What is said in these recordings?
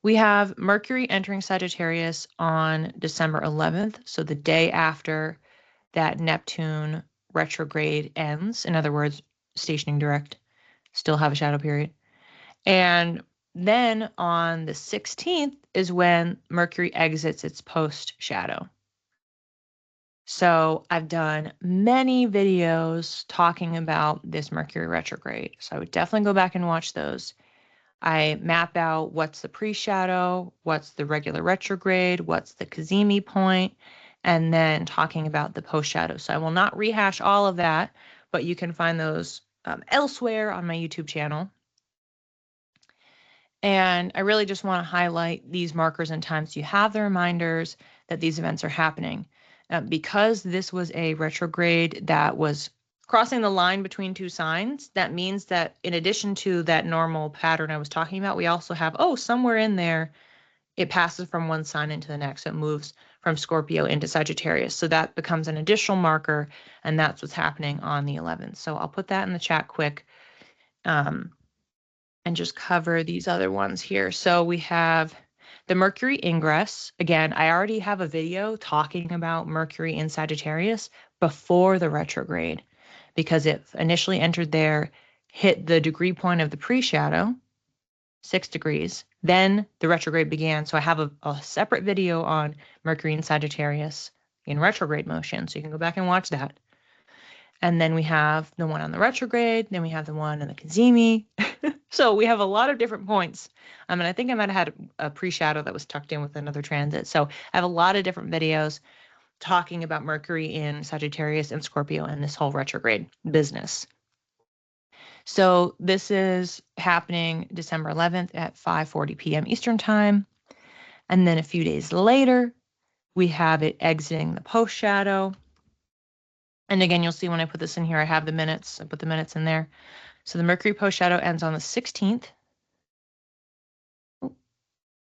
We have Mercury entering Sagittarius on December 11th, so the day after that Neptune retrograde ends. In other words, stationing direct, still have a shadow period. And then on the 16th is when Mercury exits its post shadow. So I've done many videos talking about this Mercury retrograde. So I would definitely go back and watch those. I map out what's the pre-shadow, what's the regular retrograde, what's the Cazimi point, and then talking about the post-shadow. So I will not rehash all of that, but you can find those elsewhere on my YouTube channel. And I really just want to highlight these markers and times so you have the reminders that these events are happening. Because this was a retrograde that was crossing the line between two signs, that means that in addition to that normal pattern I was talking about, we also have, somewhere in there, it passes from one sign into the next. So it moves from Scorpio into Sagittarius. So that becomes an additional marker, and that's what's happening on the 11th. So I'll put that in the chat quick. And just cover these other ones here. So we have the Mercury ingress. Again, I already have a video talking about Mercury in Sagittarius before the retrograde, because it initially entered there, hit the degree point of the pre-shadow, 6 degrees. Then the retrograde began. So I have a separate video on Mercury in Sagittarius in retrograde motion. So you can go back and watch that. And then we have the one on the retrograde. Then we have the one in the Cazimi. So we have a lot of different points. And I think I might have had a pre-shadow that was tucked in with another transit. So I have a lot of different videos talking about Mercury in Sagittarius and Scorpio and this whole retrograde business. So this is happening December 11th at 5:40 p.m. Eastern time. And then a few days later, we have it exiting the post-shadow. And again, you'll see when I put this in here, I have the minutes. I put the minutes in there. So the Mercury post-shadow ends on the 16th. Oh,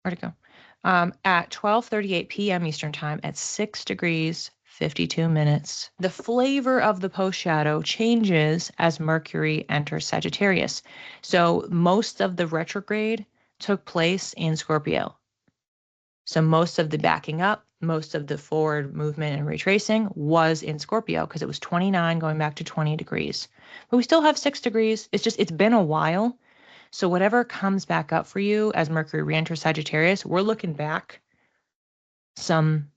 where'd it go? At 12:38 p.m. Eastern time at 6 degrees, 52 minutes. The flavor of the post-shadow changes as Mercury enters Sagittarius. So most of the retrograde took place in Scorpio. So most of the backing up, most of the forward movement and retracing was in Scorpio because it was 29 going back to 20 degrees. But we still have 6 degrees. It's been a while. So whatever comes back up for you as Mercury re-enters Sagittarius, we're looking back some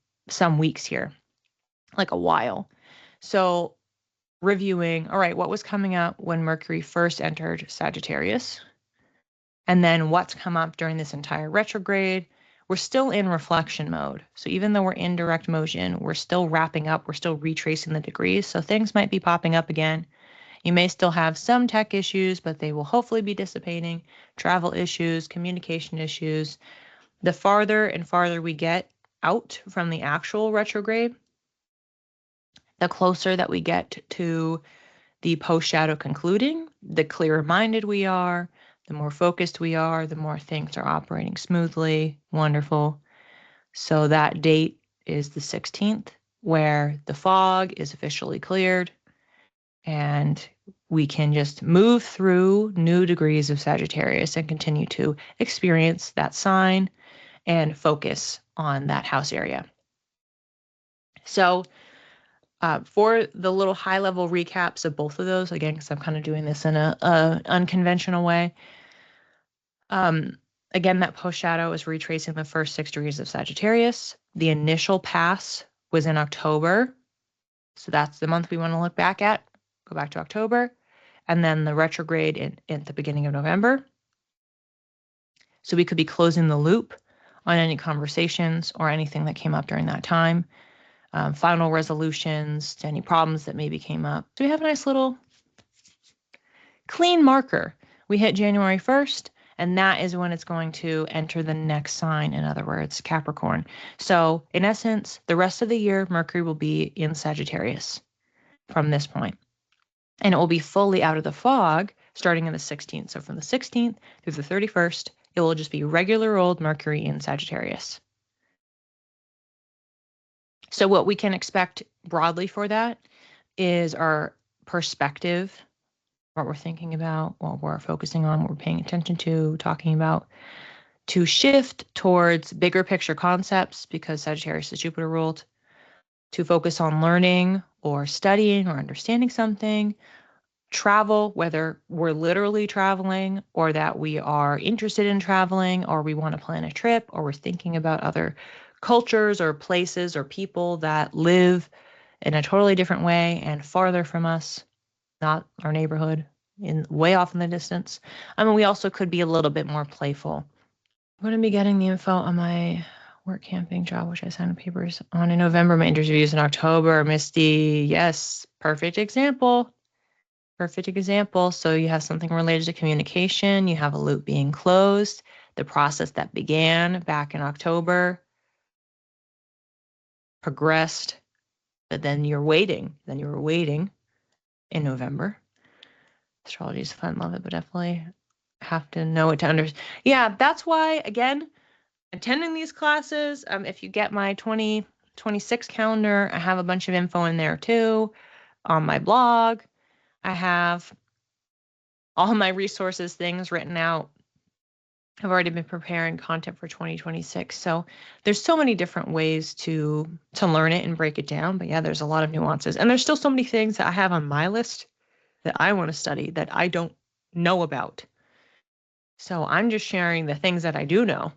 weeks here, like a while. So reviewing, all right, what was coming up when Mercury first entered Sagittarius? And then what's come up during this entire retrograde? We're still in reflection mode. So even though we're in direct motion, we're still wrapping up, we're still retracing the degrees. So things might be popping up again. You may still have some tech issues, but they will hopefully be dissipating. Travel issues, communication issues. The farther and farther we get out from the actual retrograde, the closer that we get to the post-shadow concluding, the clearer-minded we are, the more focused we are, the more things are operating smoothly. Wonderful. So that date is the 16th, where the fog is officially cleared and we can just move through new degrees of Sagittarius and continue to experience that sign and focus on that house area. So for the little high-level recaps of both of those, again, because I'm kind of doing this in a unconventional way. Again, that post-shadow is retracing the first 6 degrees of Sagittarius. The initial pass was in October. So that's the month we want to look back at. Go back to October. And then the retrograde at the beginning of November. So we could be closing the loop on any conversations or anything that came up during that time. Final resolutions to any problems that maybe came up. So we have a nice little clean marker. We hit January 1st, and that is when it's going to enter the next sign, in other words, Capricorn. So in essence, the rest of the year, Mercury will be in Sagittarius from this point. And it will be fully out of the fog starting in the 16th. So from the 16th through the 31st, it will just be regular old Mercury in Sagittarius. So what we can expect broadly for that is our perspective, what we're thinking about, what we're focusing on, what we're paying attention to, talking about, to shift towards bigger picture concepts because Sagittarius is Jupiter ruled, to focus on learning or studying or understanding something, travel, whether we're literally traveling or that we are interested in traveling or we want to plan a trip or we're thinking about other cultures or places or people that live in a totally different way and farther from us, not our neighborhood, in way off in the distance. I mean, we also could be a little bit more playful. I'm going to be getting the info on my work camping job, which I signed the papers on in November. My interviews in October. Misty, yes, perfect example. Perfect example. So you have something related to communication. You have a loop being closed. The process that began back in October progressed, but then you're waiting. Then you were waiting in November. Astrology is fun, love it, but definitely have to know it to understand. Yeah, that's why, again, attending these classes, if you get my 2026 calendar, I have a bunch of info in there too. On my blog, I have all my resources, things written out. I've already been preparing content for 2026. So there's so many different ways to learn it and break it down. But yeah, there's a lot of nuances. And there's still so many things that I have on my list that I want to study that I don't know about. So I'm just sharing the things that I do know.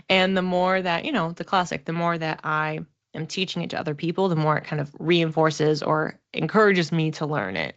And the more that, the classic, the more that I am teaching it to other people, the more it kind of reinforces or encourages me to learn it.